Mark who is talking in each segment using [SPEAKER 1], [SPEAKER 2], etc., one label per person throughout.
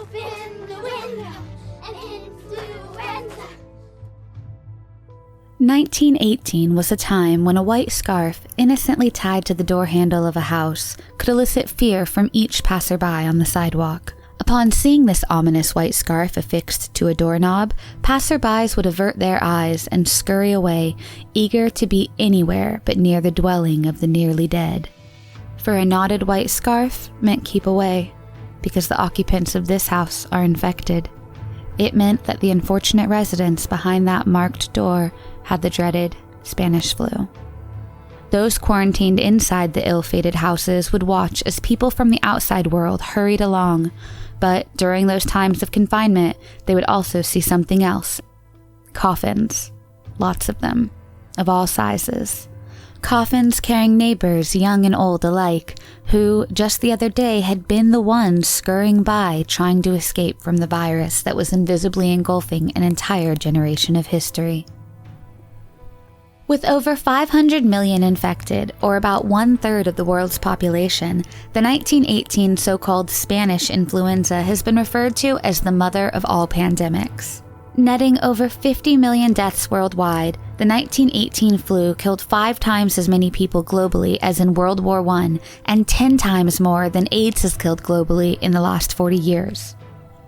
[SPEAKER 1] Open the window, an influenza.
[SPEAKER 2] 1918 was a time when a white scarf innocently tied to the door handle of a house could elicit fear from each passerby on the sidewalk. Upon seeing this ominous white scarf affixed to a doorknob, passerbys would avert their eyes and scurry away, eager to be anywhere but near the dwelling of the nearly dead. For a knotted white scarf meant keep away, because the occupants of this house are infected. It meant that the unfortunate residents behind that marked door had the dreaded Spanish flu. Those quarantined inside the ill-fated houses would watch as people from the outside world hurried along, but during those times of confinement, they would also see something else. Coffins. Lots of them. Of all sizes. Coffins carrying neighbors, young and old alike, who, just the other day, had been the ones scurrying by trying to escape from the virus that was invisibly engulfing an entire generation of history. With over 500 million infected, or about 1/3 of the world's population, the 1918 so-called Spanish influenza has been referred to as the mother of all pandemics. Netting over 50 million deaths worldwide, the 1918 flu killed 5 times as many people globally as in World War I, and 10 times more than AIDS has killed globally in the last 40 years.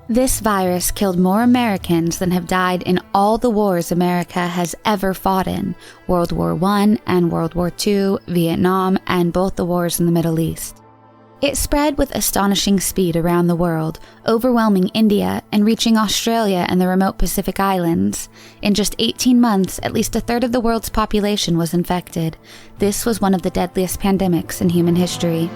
[SPEAKER 2] This virus killed more Americans than have died in all the wars America has ever fought in, World War I and World War II, Vietnam, and both the wars in the Middle East. It spread with astonishing speed around the world, overwhelming India and reaching Australia and the remote Pacific Islands. In just 18 months, at least 1/3 of the world's population was infected. This was one of the deadliest pandemics in human history.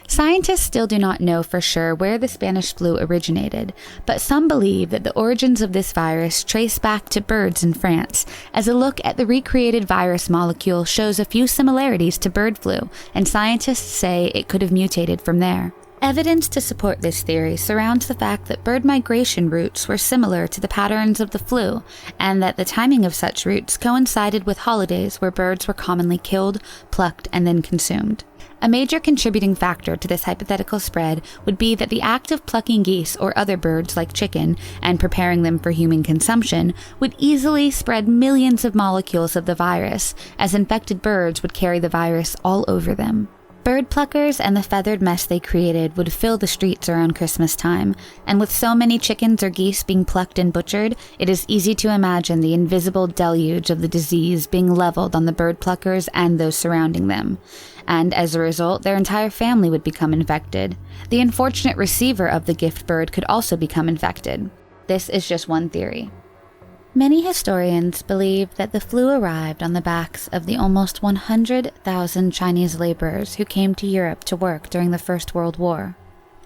[SPEAKER 2] Scientists still do not know for sure where the Spanish flu originated, but some believe that the origins of this virus trace back to birds in France, as a look at the recreated virus molecule shows a few similarities to bird flu, and scientists say it could have mutated from there. Evidence to support this theory surrounds the fact that bird migration routes were similar to the patterns of the flu, and that the timing of such routes coincided with holidays where birds were commonly killed, plucked, and then consumed. A major contributing factor to this hypothetical spread would be that the act of plucking geese or other birds like chicken and preparing them for human consumption would easily spread millions of molecules of the virus, as infected birds would carry the virus all over them. Bird pluckers and the feathered mess they created would fill the streets around Christmas time, and with so many chickens or geese being plucked and butchered, it is easy to imagine the invisible deluge of the disease being leveled on the bird pluckers and those surrounding them. And as a result, their entire family would become infected. The unfortunate receiver of the gift bird could also become infected. This is just one theory. Many historians believe that the flu arrived on the backs of the almost 100,000 Chinese laborers who came to Europe to work during the First World War.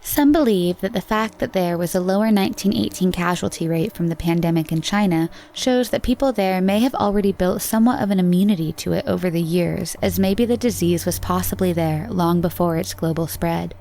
[SPEAKER 2] Some believe that the fact that there was a lower 1918 casualty rate from the pandemic in China shows that people there may have already built somewhat of an immunity to it over the years, as maybe the disease was possibly there long before its global spread.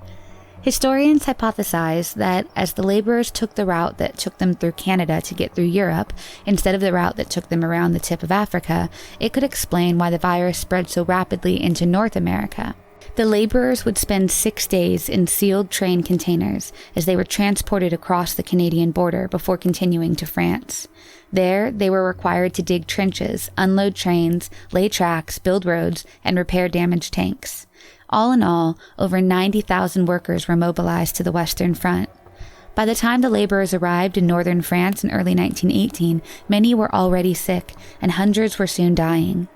[SPEAKER 2] Historians hypothesize that as the laborers took the route that took them through Canada to get through Europe, instead of the route that took them around the tip of Africa, it could explain why the virus spread so rapidly into North America. The laborers would spend 6 days in sealed train containers as they were transported across the Canadian border before continuing to France. There, they were required to dig trenches, unload trains, lay tracks, build roads, and repair damaged tanks. All in all, over 90,000 workers were mobilized to the Western Front. By the time the laborers arrived in northern France in early 1918, many were already sick, and hundreds were soon dying.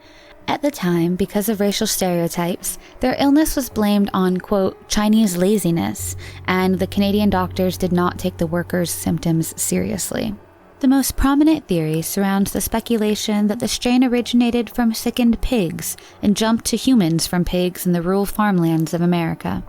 [SPEAKER 2] At the time, because of racial stereotypes, their illness was blamed on, quote, Chinese laziness, and the Canadian doctors did not take the workers' symptoms seriously. The most prominent theory surrounds the speculation that the strain originated from sickened pigs and jumped to humans from pigs in the rural farmlands of America.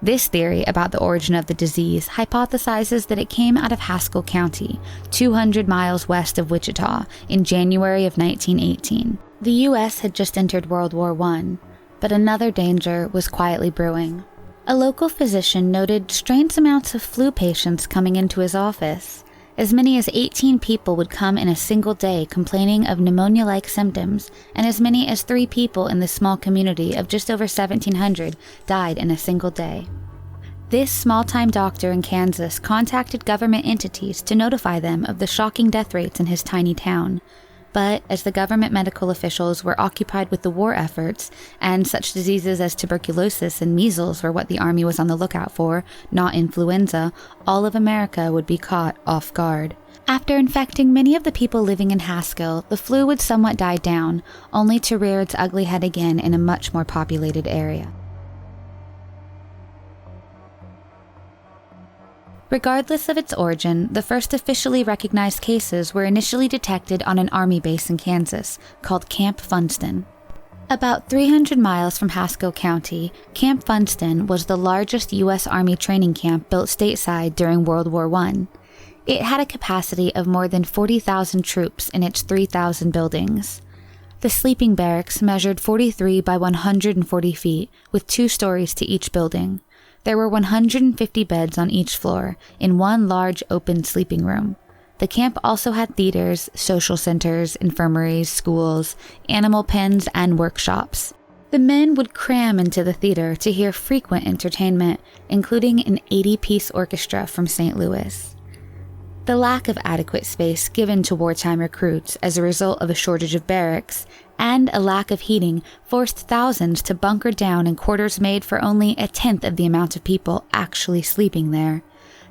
[SPEAKER 2] This theory about the origin of the disease hypothesizes that it came out of Haskell County, 200 miles west of Wichita, in January of 1918. The U.S. had just entered World War I, but another danger was quietly brewing. A local physician noted strange amounts of flu patients coming into his office. As many as 18 people would come in a single day complaining of pneumonia-like symptoms, and as many as 3 people in this small community of just over 1,700 died in a single day. This small-time doctor in Kansas contacted government entities to notify them of the shocking death rates in his tiny town. But as the government medical officials were occupied with the war efforts, and such diseases as tuberculosis and measles were what the army was on the lookout for, not influenza, all of America would be caught off guard. After infecting many of the people living in Haskell, the flu would somewhat die down, only to rear its ugly head again in a much more populated area. Regardless of its origin, the first officially recognized cases were initially detected on an army base in Kansas, called Camp Funston. About 300 miles from Haskell County, Camp Funston was the largest U.S. Army training camp built stateside during World War I. It had a capacity of more than 40,000 troops in its 3,000 buildings. The sleeping barracks measured 43 by 140 feet, with 2 stories to each building. There were 150 beds on each floor, in one large open sleeping room. The camp also had theaters, social centers, infirmaries, schools, animal pens, and workshops. The men would cram into the theater to hear frequent entertainment, including an 80-piece orchestra from St. Louis. The lack of adequate space given to wartime recruits as a result of a shortage of barracks and a lack of heating forced thousands to bunker down in quarters made for only a tenth of the amount of people actually sleeping there.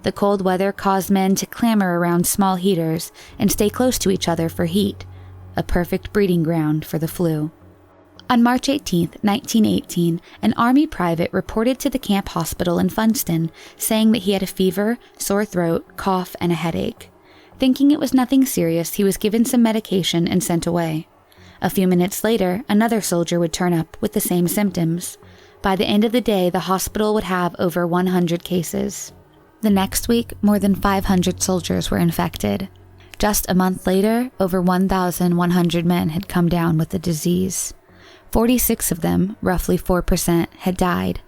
[SPEAKER 2] The cold weather caused men to clamor around small heaters and stay close to each other for heat, a perfect breeding ground for the flu. On March 18, 1918, an Army private reported to the camp hospital in Funston, saying that he had a fever, sore throat, cough, and a headache. Thinking it was nothing serious, he was given some medication and sent away. A few minutes later, another soldier would turn up with the same symptoms. By the end of the day, the hospital would have over 100 cases. The next week, more than 500 soldiers were infected. Just a month later, over 1,100 men had come down with the disease. 46 of them, roughly 4%, had died.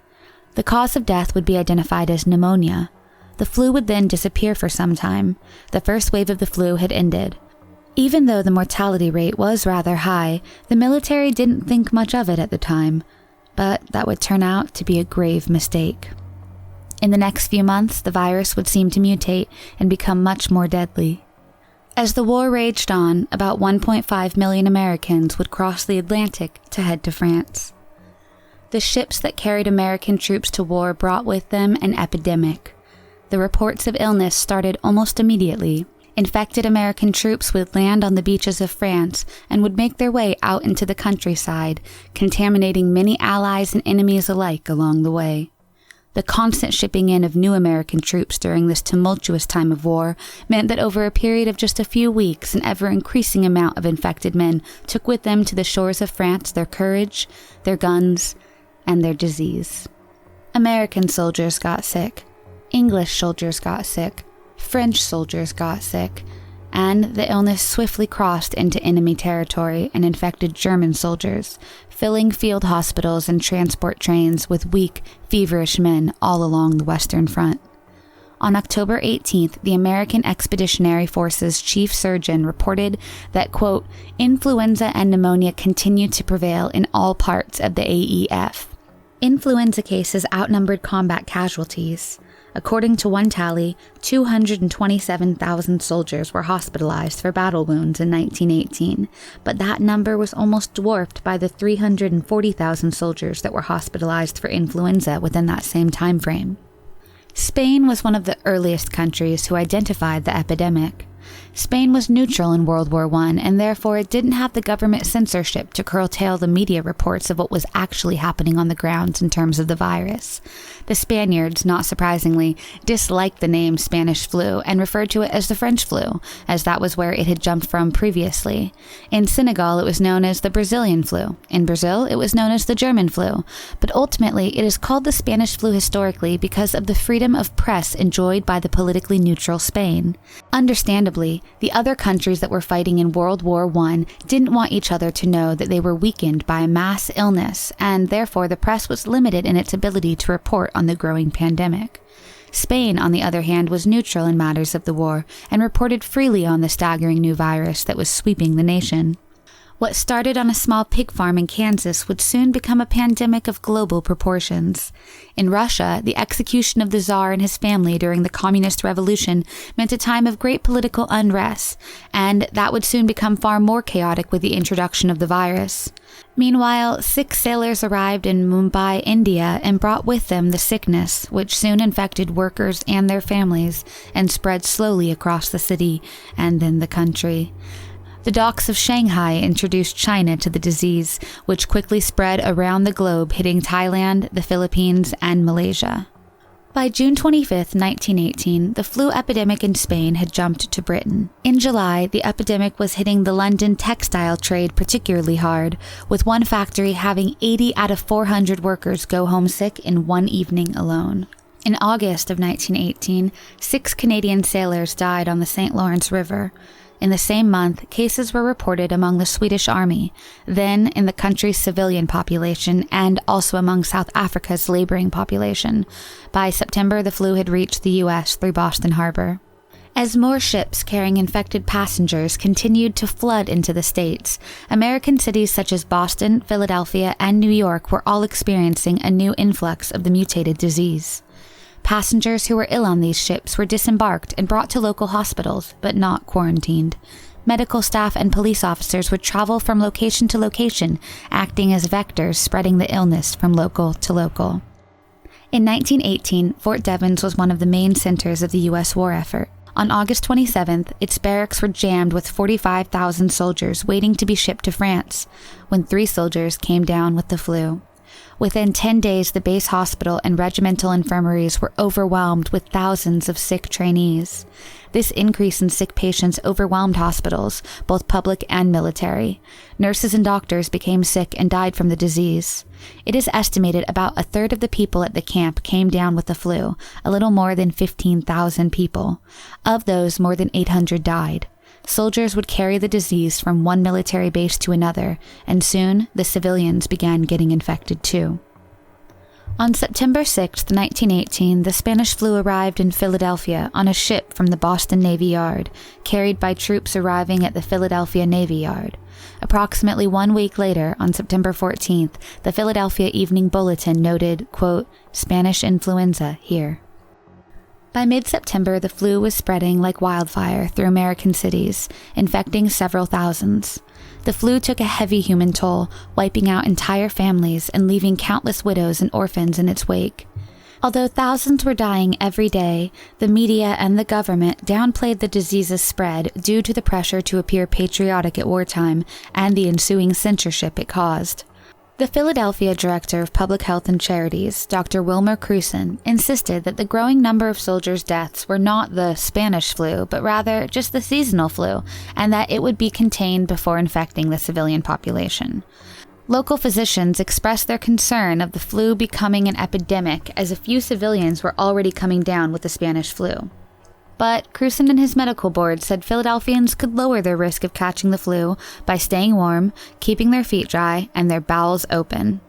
[SPEAKER 2] The cause of death would be identified as pneumonia. The flu would then disappear for some time. The first wave of the flu had ended. Even though the mortality rate was rather high, the military didn't think much of it at the time. But that would turn out to be a grave mistake. In the next few months, the virus would seem to mutate and become much more deadly. As the war raged on, about 1.5 million Americans would cross the Atlantic to head to France. The ships that carried American troops to war brought with them an epidemic. The reports of illness started almost immediately. Infected American troops would land on the beaches of France and would make their way out into the countryside, contaminating many allies and enemies alike along the way. The constant shipping in of new American troops during this tumultuous time of war meant that over a period of just a few weeks, an ever-increasing amount of infected men took with them to the shores of France their courage, their guns, and their disease. American soldiers got sick. English soldiers got sick. French soldiers got sick. And the illness swiftly crossed into enemy territory and infected German soldiers, filling field hospitals and transport trains with weak, feverish men all along the Western Front. On October 18th, the American Expeditionary Forces chief surgeon reported that, quote, influenza and pneumonia continued to prevail in all parts of the AEF. Influenza cases outnumbered combat casualties. According to one tally, 227,000 soldiers were hospitalized for battle wounds in 1918, but that number was almost dwarfed by the 340,000 soldiers that were hospitalized for influenza within that same time frame. Spain was one of the earliest countries who identified the epidemic. Spain was neutral in World War I, and therefore it didn't have the government censorship to curtail the media reports of what was actually happening on the ground in terms of the virus. The Spaniards, not surprisingly, disliked the name Spanish flu and referred to it as the French flu, as that was where it had jumped from previously. In Senegal, it was known as the Brazilian flu. In Brazil, it was known as the German flu. But ultimately, it is called the Spanish flu historically because of the freedom of press enjoyed by the politically neutral Spain. Understandably, Understandably, the other countries that were fighting in World War I didn't want each other to know that they were weakened by a mass illness, and therefore the press was limited in its ability to report on the growing pandemic. Spain, on the other hand, was neutral in matters of the war and reported freely on the staggering new virus that was sweeping the nation. What started on a small pig farm in Kansas would soon become a pandemic of global proportions. In Russia, the execution of the Tsar and his family during the Communist Revolution meant a time of great political unrest, and that would soon become far more chaotic with the introduction of the virus. Meanwhile, 6 sailors arrived in Mumbai, India, and brought with them the sickness, which soon infected workers and their families and spread slowly across the city and then the country. The docks of Shanghai introduced China to the disease, which quickly spread around the globe, hitting Thailand, the Philippines, and Malaysia. By June 25, 1918, the flu epidemic in Spain had jumped to Britain. In July, the epidemic was hitting the London textile trade particularly hard, with one factory having 80 out of 400 workers go home sick in one evening alone. In August of 1918, 6 Canadian sailors died on the St. Lawrence River. In the same month, cases were reported among the Swedish Army, then in the country's civilian population, and also among South Africa's laboring population. By September, the flu had reached the U.S. through Boston Harbor. As more ships carrying infected passengers continued to flood into the States, American cities such as Boston, Philadelphia, and New York were all experiencing a new influx of the mutated disease. Passengers who were ill on these ships were disembarked and brought to local hospitals, but not quarantined. Medical staff and police officers would travel from location to location, acting as vectors spreading the illness from local to local. In 1918, Fort Devens was one of the main centers of the U.S. war effort. On August 27th, its barracks were jammed with 45,000 soldiers waiting to be shipped to France, when 3 soldiers came down with the flu. Within 10 days, the base hospital and regimental infirmaries were overwhelmed with thousands of sick trainees. This increase in sick patients overwhelmed hospitals, both public and military. Nurses and doctors became sick and died from the disease. It is estimated about a third of the people at the camp came down with the flu, a little more than 15,000 people. Of those, more than 800 died. Soldiers would carry the disease from one military base to another, and soon the civilians began getting infected too. On September 6, 1918, the Spanish flu arrived in Philadelphia on a ship from the Boston Navy Yard, carried by troops arriving at the Philadelphia Navy Yard. Approximately 1 week later, on September 14th, the Philadelphia Evening Bulletin noted, quote, "Spanish influenza here." By mid-September, the flu was spreading like wildfire through American cities, infecting several thousands. The flu took a heavy human toll, wiping out entire families and leaving countless widows and orphans in its wake. Although thousands were dying every day, the media and the government downplayed the disease's spread due to the pressure to appear patriotic at wartime and the ensuing censorship it caused. The Philadelphia Director of Public Health and Charities, Dr. Wilmer Cruson, insisted that the growing number of soldiers' deaths were not the Spanish flu, but rather just the seasonal flu, and that it would be contained before infecting the civilian population. Local physicians expressed their concern of the flu becoming an epidemic, as a few civilians were already coming down with the Spanish flu. But Cruson and his medical board said Philadelphians could lower their risk of catching the flu by staying warm, keeping their feet dry, and their bowels open.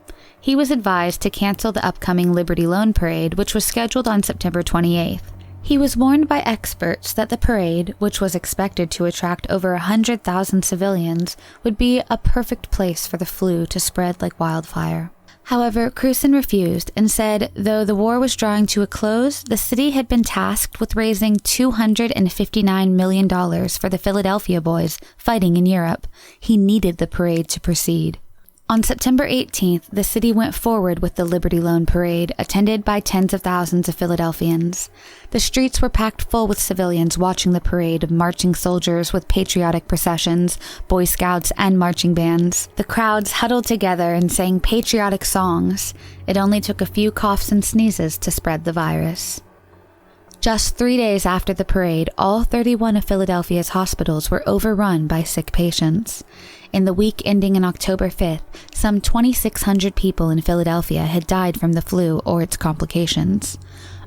[SPEAKER 2] He was advised to cancel the upcoming Liberty Loan Parade, which was scheduled on September 28th. He was warned by experts that the parade, which was expected to attract over 100,000 civilians, would be a perfect place for the flu to spread like wildfire. However, Cruson refused and said, though the war was drawing to a close, the city had been tasked with raising $259 million for the Philadelphia boys fighting in Europe. He needed the parade to proceed. On September 18th, the city went forward with the Liberty Loan Parade, attended by tens of thousands of Philadelphians. The streets were packed full with civilians watching the parade of marching soldiers with patriotic processions, Boy Scouts, and marching bands. The crowds huddled together and sang patriotic songs. It only took a few coughs and sneezes to spread the virus. Just 3 days after the parade, all 31 of Philadelphia's hospitals were overrun by sick patients. In the week ending on October 5th, some 2,600 people in Philadelphia had died from the flu or its complications.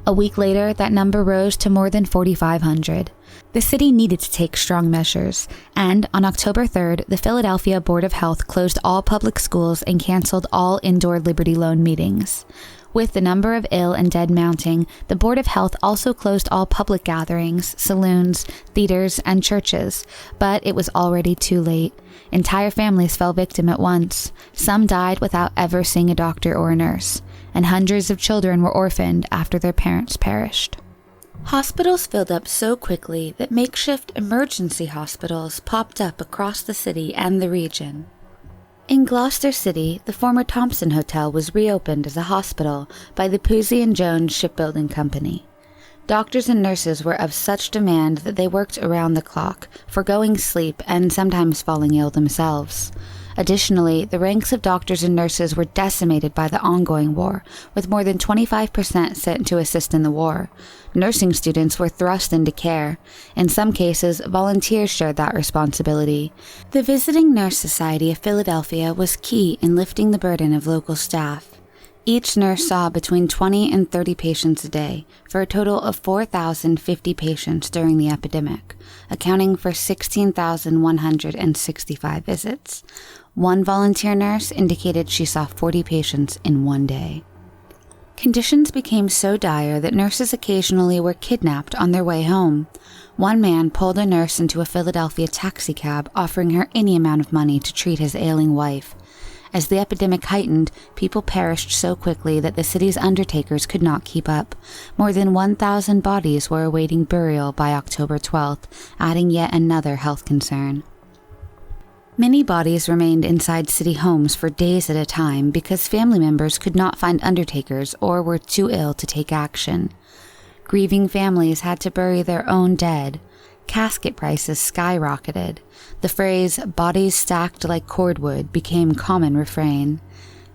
[SPEAKER 2] A week later, that number rose to more than 4,500. The city needed to take strong measures, and on October 3rd, the Philadelphia Board of Health closed all public schools and canceled all indoor Liberty Loan meetings. With the number of ill and dead mounting, the Board of Health also closed all public gatherings, saloons, theaters, and churches, but it was already too late. Entire families fell victim at once. Some died without ever seeing a doctor or a nurse, and hundreds of children were orphaned after their parents perished. Hospitals filled up so quickly that makeshift emergency hospitals popped up across the city and the region. In Gloucester City, the former Thompson Hotel was reopened as a hospital by the Pusey and Jones Shipbuilding Company. Doctors and nurses were of such demand that they worked around the clock, forgoing sleep and sometimes falling ill themselves. Additionally, the ranks of doctors and nurses were decimated by the ongoing war, with more than 25% sent to assist in the war. Nursing students were thrust into care. In some cases, volunteers shared that responsibility. The Visiting Nurse Society of Philadelphia was key in lifting the burden of local staff. Each nurse saw between 20 and 30 patients a day, for a total of 4,050 patients during the epidemic, accounting for 16,165 visits. One volunteer nurse indicated she saw 40 patients in one day. Conditions became so dire that nurses occasionally were kidnapped on their way home. One man pulled a nurse into a Philadelphia taxicab, offering her any amount of money to treat his ailing wife. As the epidemic heightened, people perished so quickly that the city's undertakers could not keep up. More than 1,000 bodies were awaiting burial by October 12th, adding yet another health concern. Many bodies remained inside city homes for days at a time because family members could not find undertakers or were too ill to take action. Grieving families had to bury their own dead. Casket prices skyrocketed. The phrase, "bodies stacked like cordwood," became common refrain.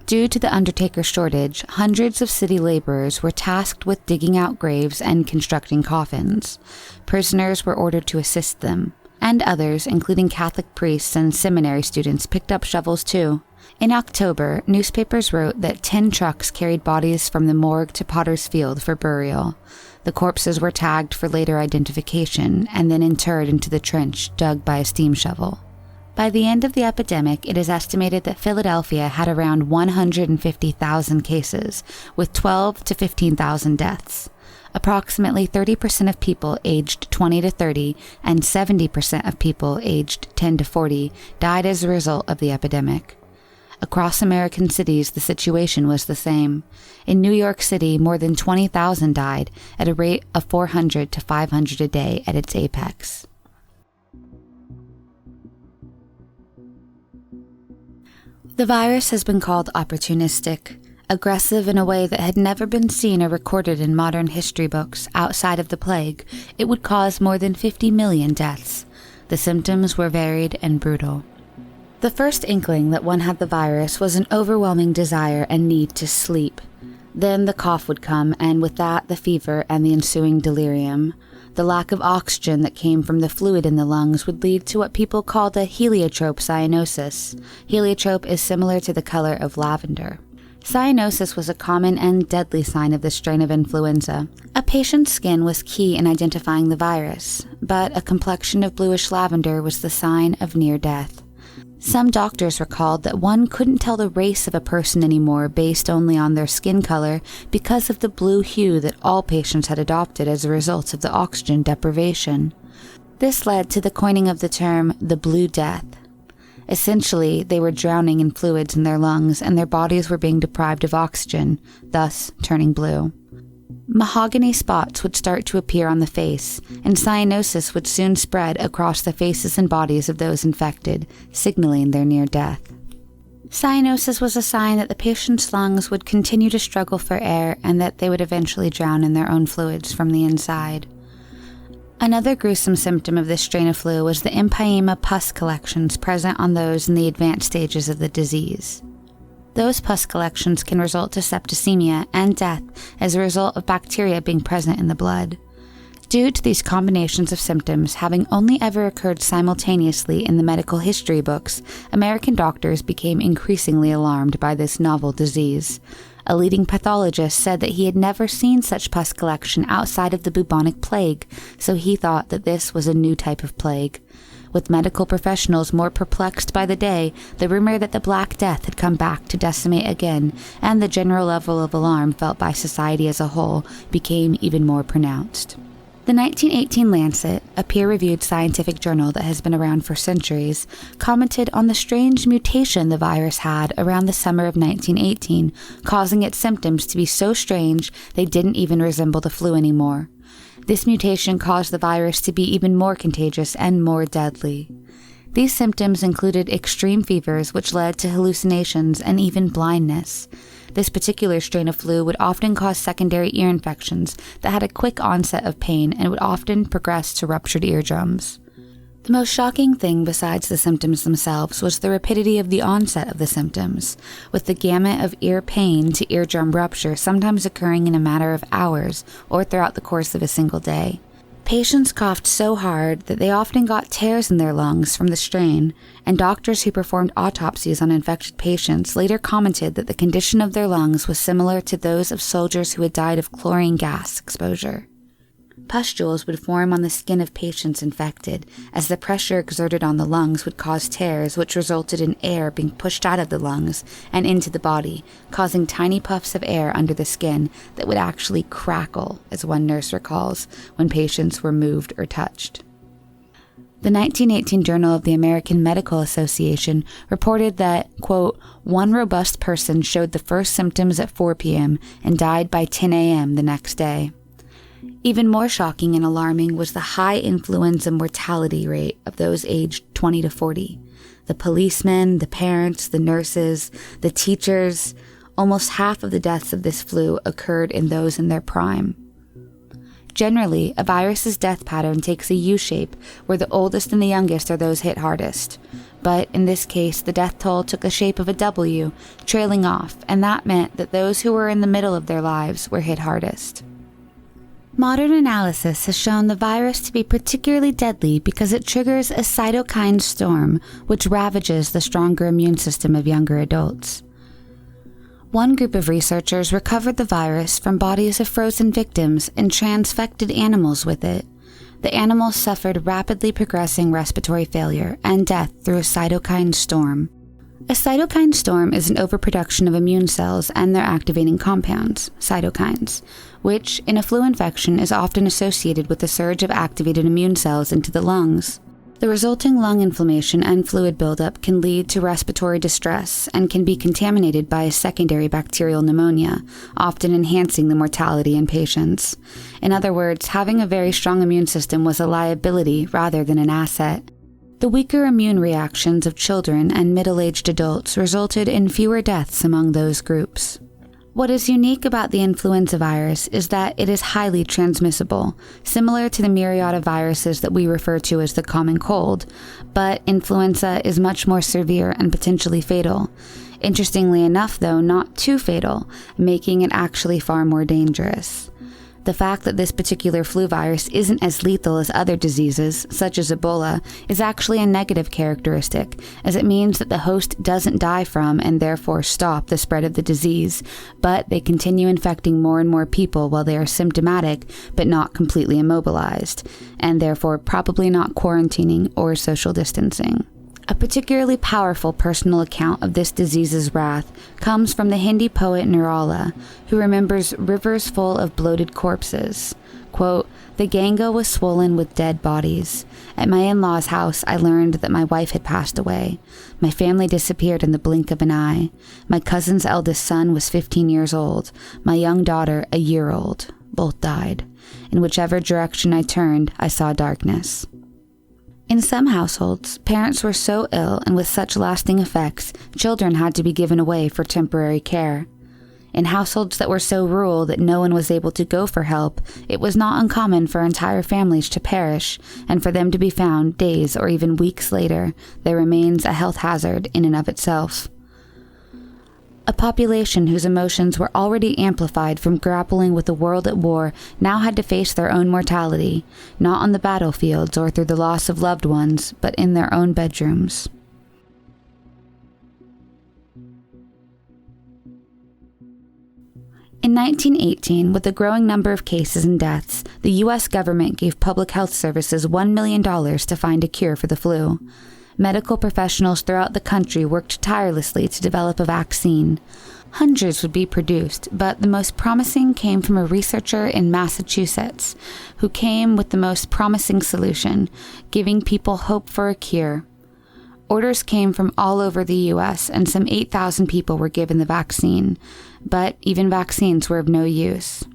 [SPEAKER 2] Due to the undertaker shortage, hundreds of city laborers were tasked with digging out graves and constructing coffins. Prisoners were ordered to assist them, and others, including Catholic priests and seminary students, picked up shovels too. In October, newspapers wrote that 10 trucks carried bodies from the morgue to Potter's Field for burial. The corpses were tagged for later identification and then interred into the trench dug by a steam shovel. By the end of the epidemic, it is estimated that Philadelphia had around 150,000 cases, with 12 to 15,000 deaths. Approximately 30% of people aged 20 to 30 and 70% of people aged 10 to 40 died as a result of the epidemic. Across American cities, the situation was the same. In New York City, more than 20,000 died at a rate of 400 to 500 a day at its apex. The virus has been called opportunistic, aggressive in a way that had never been seen or recorded in modern history books. Outside of the plague, it would cause more than 50 million deaths. The symptoms were varied and brutal. The first inkling that one had the virus was an overwhelming desire and need to sleep. Then the cough would come, and with that, the fever and the ensuing delirium. The lack of oxygen that came from the fluid in the lungs would lead to what people called a heliotrope cyanosis. Heliotrope is similar to the color of lavender. Cyanosis was a common and deadly sign of this strain of influenza. A patient's skin was key in identifying the virus, but a complexion of bluish lavender was the sign of near death. Some doctors recalled that one couldn't tell the race of a person anymore based only on their skin color because of the blue hue that all patients had adopted as a result of the oxygen deprivation. This led to the coining of the term the Blue Death. Essentially, they were drowning in fluids in their lungs and their bodies were being deprived of oxygen, thus turning blue. Mahogany spots would start to appear on the face, and cyanosis would soon spread across the faces and bodies of those infected, signaling their near death. Cyanosis was a sign that the patient's lungs would continue to struggle for air and that they would eventually drown in their own fluids from the inside. Another gruesome symptom of this strain of flu was the empyema pus collections present on those in the advanced stages of the disease. Those pus collections can result to septicemia and death as a result of bacteria being present in the blood. Due to these combinations of symptoms having only ever occurred simultaneously in the medical history books, American doctors became increasingly alarmed by this novel disease. A leading pathologist said that he had never seen such pus collection outside of the bubonic plague, so he thought that this was a new type of plague. With medical professionals more perplexed by the day, the rumor that the Black Death had come back to decimate again, and the general level of alarm felt by society as a whole, became even more pronounced. The 1918 Lancet, a peer-reviewed scientific journal that has been around for centuries, commented on the strange mutation the virus had around the summer of 1918, causing its symptoms to be so strange they didn't even resemble the flu anymore. This mutation caused the virus to be even more contagious and more deadly. These symptoms included extreme fevers, which led to hallucinations and even blindness. This particular strain of flu would often cause secondary ear infections that had a quick onset of pain and would often progress to ruptured eardrums. The most shocking thing besides the symptoms themselves was the rapidity of the onset of the symptoms, with the gamut of ear pain to eardrum rupture sometimes occurring in a matter of hours or throughout the course of a single day. Patients coughed so hard that they often got tears in their lungs from the strain, and doctors who performed autopsies on infected patients later commented that the condition of their lungs was similar to those of soldiers who had died of chlorine gas exposure. Pustules would form on the skin of patients infected, as the pressure exerted on the lungs would cause tears, which resulted in air being pushed out of the lungs and into the body, causing tiny puffs of air under the skin that would actually crackle, as one nurse recalls, when patients were moved or touched. The 1918 Journal of the American Medical Association reported that, quote, one robust person showed the first symptoms at 4 p.m. and died by 10 a.m. the next day. Even more shocking and alarming was the high influenza mortality rate of those aged 20 to 40. The policemen, the parents, the nurses, the teachers, almost half of the deaths of this flu occurred in those in their prime. Generally, a virus's death pattern takes a U-shape, where the oldest and the youngest are those hit hardest. But in this case, the death toll took the shape of a W, trailing off, and that meant that those who were in the middle of their lives were hit hardest. Modern analysis has shown the virus to be particularly deadly because it triggers a cytokine storm, which ravages the stronger immune system of younger adults. One group of researchers recovered the virus from bodies of frozen victims and transfected animals with it. The animals suffered rapidly progressing respiratory failure and death through a cytokine storm. A cytokine storm is an overproduction of immune cells and their activating compounds, cytokines, which, in a flu infection, is often associated with a surge of activated immune cells into the lungs. The resulting lung inflammation and fluid buildup can lead to respiratory distress and can be contaminated by a secondary bacterial pneumonia, often enhancing the mortality in patients. In other words, having a very strong immune system was a liability rather than an asset. The weaker immune reactions of children and middle-aged adults resulted in fewer deaths among those groups. What is unique about the influenza virus is that it is highly transmissible, similar to the myriad of viruses that we refer to as the common cold, but influenza is much more severe and potentially fatal. Interestingly enough, though, not too fatal, making it actually far more dangerous. The fact that this particular flu virus isn't as lethal as other diseases, such as Ebola, is actually a negative characteristic, as it means that the host doesn't die from and therefore stop the spread of the disease, but they continue infecting more and more people while they are symptomatic but not completely immobilized, and therefore probably not quarantining or social distancing. A particularly powerful personal account of this disease's wrath comes from the Hindi poet Nirala, who remembers rivers full of bloated corpses. Quote, "The Ganga was swollen with dead bodies. At my in-laws' house, I learned that my wife had passed away. My family disappeared in the blink of an eye. My cousin's eldest son was 15 years old. My young daughter, a year old. Both died. In whichever direction I turned, I saw darkness." In some households, parents were so ill and with such lasting effects, children had to be given away for temporary care. In households that were so rural that no one was able to go for help, it was not uncommon for entire families to perish, and for them to be found days or even weeks later, their remains a health hazard in and of itself. A population whose emotions were already amplified from grappling with a world at war now had to face their own mortality, not on the battlefields or through the loss of loved ones, but in their own bedrooms. In 1918, with a growing number of cases and deaths, the U.S. government gave public health services $1 million to find a cure for the flu. Medical professionals throughout the country worked tirelessly to develop a vaccine. Hundreds would be produced, but the most promising came from a researcher in Massachusetts, who came with the most promising solution, giving people hope for a cure. Orders came from all over the U.S., and some 8,000 people were given the vaccine, but even vaccines were of no use.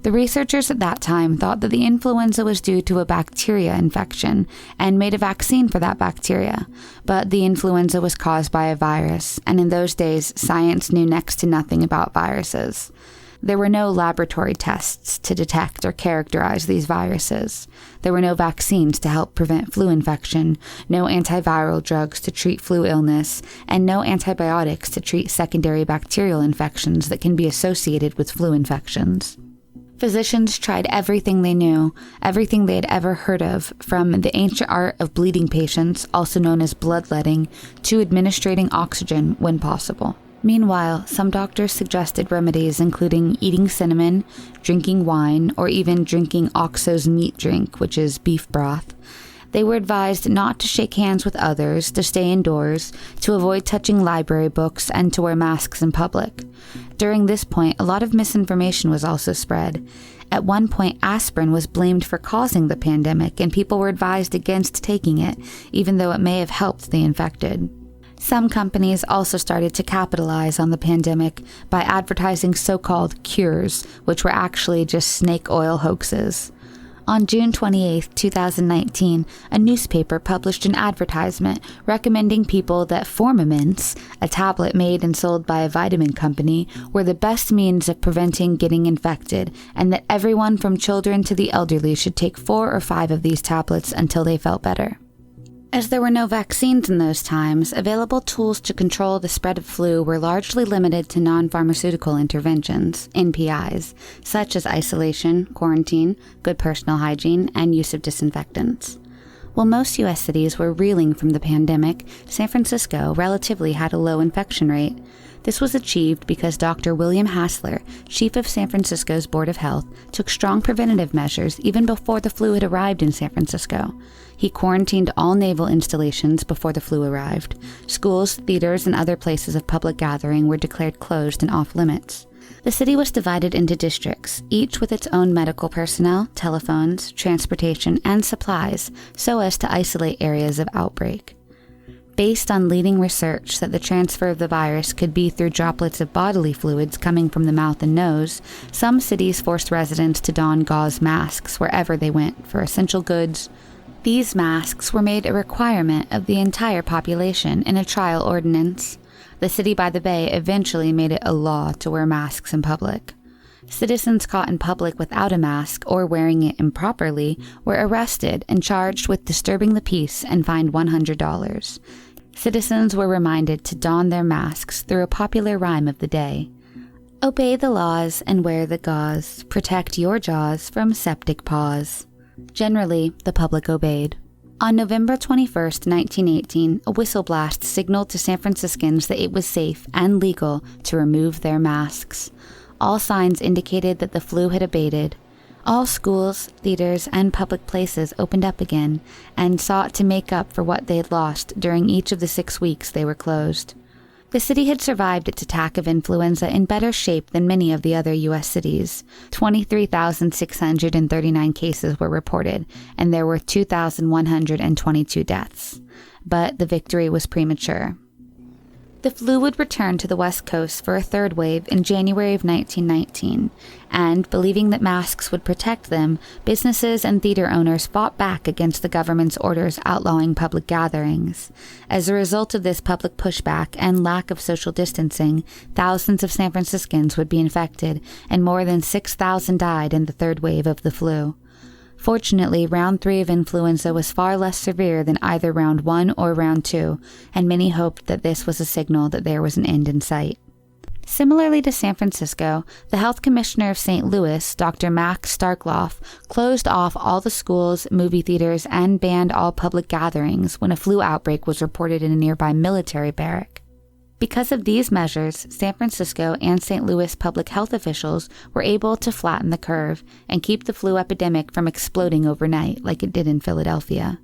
[SPEAKER 2] The researchers at that time thought that the influenza was due to a bacteria infection and made a vaccine for that bacteria, but the influenza was caused by a virus, and in those days, science knew next to nothing about viruses. There were no laboratory tests to detect or characterize these viruses. There were no vaccines to help prevent flu infection, no antiviral drugs to treat flu illness, and no antibiotics to treat secondary bacterial infections that can be associated with flu infections. Physicians tried everything they knew, everything they had ever heard of, from the ancient art of bleeding patients, also known as bloodletting, to administrating oxygen when possible. Meanwhile, some doctors suggested remedies including eating cinnamon, drinking wine, or even drinking Oxo's meat drink, which is beef broth. They were advised not to shake hands with others, to stay indoors, to avoid touching library books, and to wear masks in public. During this point, a lot of misinformation was also spread. At one point, aspirin was blamed for causing the pandemic, and people were advised against taking it, even though it may have helped the infected. Some companies also started to capitalize on the pandemic by advertising so-called cures, which were actually just snake oil hoaxes. On June 28, 2019, a newspaper published an advertisement recommending people that Formamints, a tablet made and sold by a vitamin company, were the best means of preventing getting infected, and that everyone from children to the elderly should take 4 or 5 of these tablets until they felt better. As there were no vaccines in those times, available tools to control the spread of flu were largely limited to non-pharmaceutical interventions, NPIs, such as isolation, quarantine, good personal hygiene, and use of disinfectants. While most U.S. cities were reeling from the pandemic, San Francisco relatively had a low infection rate. This was achieved because Dr. William Hassler, chief of San Francisco's Board of Health, took strong preventative measures even before the flu had arrived in San Francisco. He quarantined all naval installations before the flu arrived. Schools, theaters, and other places of public gathering were declared closed and off limits. The city was divided into districts, each with its own medical personnel, telephones, transportation, and supplies, so as to isolate areas of outbreak. Based on leading research that the transfer of the virus could be through droplets of bodily fluids coming from the mouth and nose, some cities forced residents to don gauze masks wherever they went for essential goods. These masks were made a requirement of the entire population in a trial ordinance. The city by the bay eventually made it a law to wear masks in public. Citizens caught in public without a mask or wearing it improperly were arrested and charged with disturbing the peace and fined $100. Citizens were reminded to don their masks through a popular rhyme of the day. Obey the laws and wear the gauze. Protect your jaws from septic paws. Generally, the public obeyed. On November 21, 1918, a whistle blast signaled to San Franciscans that it was safe and legal to remove their masks. All signs indicated that the flu had abated. All schools, theaters, and public places opened up again and sought to make up for what they had lost during each of the 6 weeks they were closed. The city had survived its attack of influenza in better shape than many of the other U.S. cities. 23,639 cases were reported, and there were 2,122 deaths. But the victory was premature. The flu would return to the West Coast for a third wave in January of 1919, and, believing that masks would protect them, businesses and theater owners fought back against the government's orders outlawing public gatherings. As a result of this public pushback and lack of social distancing, thousands of San Franciscans would be infected, and more than 6,000 died in the third wave of the flu. Fortunately, round 3 of influenza was far less severe than either round 1 or round 2, and many hoped that this was a signal that there was an end in sight. Similarly to San Francisco, the health commissioner of St. Louis, Dr. Max Starkloff, closed off all the schools, movie theaters, and banned all public gatherings when a flu outbreak was reported in a nearby military barrack. Because of these measures, San Francisco and St. Louis public health officials were able to flatten the curve and keep the flu epidemic from exploding overnight like it did in Philadelphia.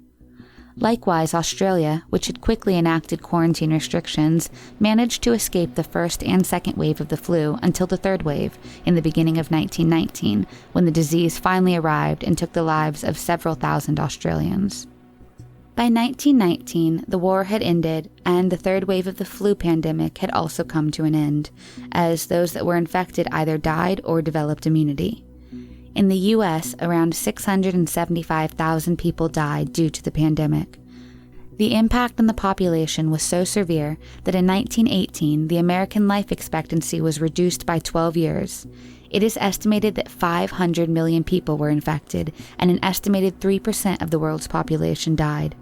[SPEAKER 2] Likewise, Australia, which had quickly enacted quarantine restrictions, managed to escape the first and second wave of the flu until the third wave in the beginning of 1919, when the disease finally arrived and took the lives of several thousand Australians. By 1919, the war had ended, and the third wave of the flu pandemic had also come to an end, as those that were infected either died or developed immunity. In the U.S., around 675,000 people died due to the pandemic. The impact on the population was so severe that in 1918, the American life expectancy was reduced by 12 years. It is estimated that 500 million people were infected, and an estimated 3% of the world's population died.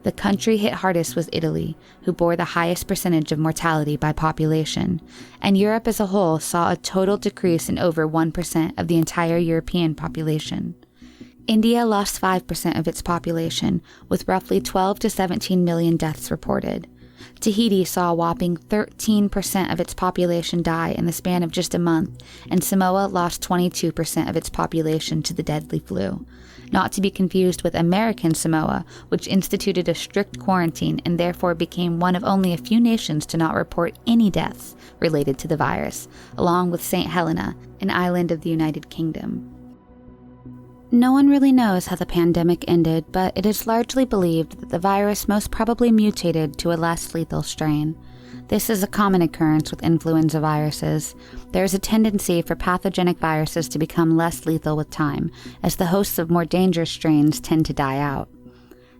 [SPEAKER 2] The country hit hardest was Italy, who bore the highest percentage of mortality by population, and Europe as a whole saw a total decrease in over 1% of the entire European population. India lost 5% of its population, with roughly 12 to 17 million deaths reported. Tahiti saw a whopping 13% of its population die in the span of just a month, and Samoa lost 22% of its population to the deadly flu. Not to be confused with American Samoa, which instituted a strict quarantine and therefore became one of only a few nations to not report any deaths related to the virus, along with St. Helena, an island of the United Kingdom. No one really knows how the pandemic ended, but it is largely believed that the virus most probably mutated to a less lethal strain. This is a common occurrence with influenza viruses. There is a tendency for pathogenic viruses to become less lethal with time, as the hosts of more dangerous strains tend to die out.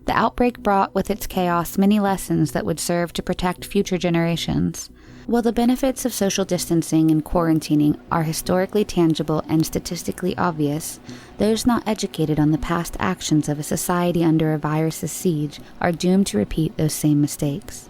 [SPEAKER 2] The outbreak brought with its chaos many lessons that would serve to protect future generations. While the benefits of social distancing and quarantining are historically tangible and statistically obvious, those not educated on the past actions of a society under a virus's siege are doomed to repeat those same mistakes.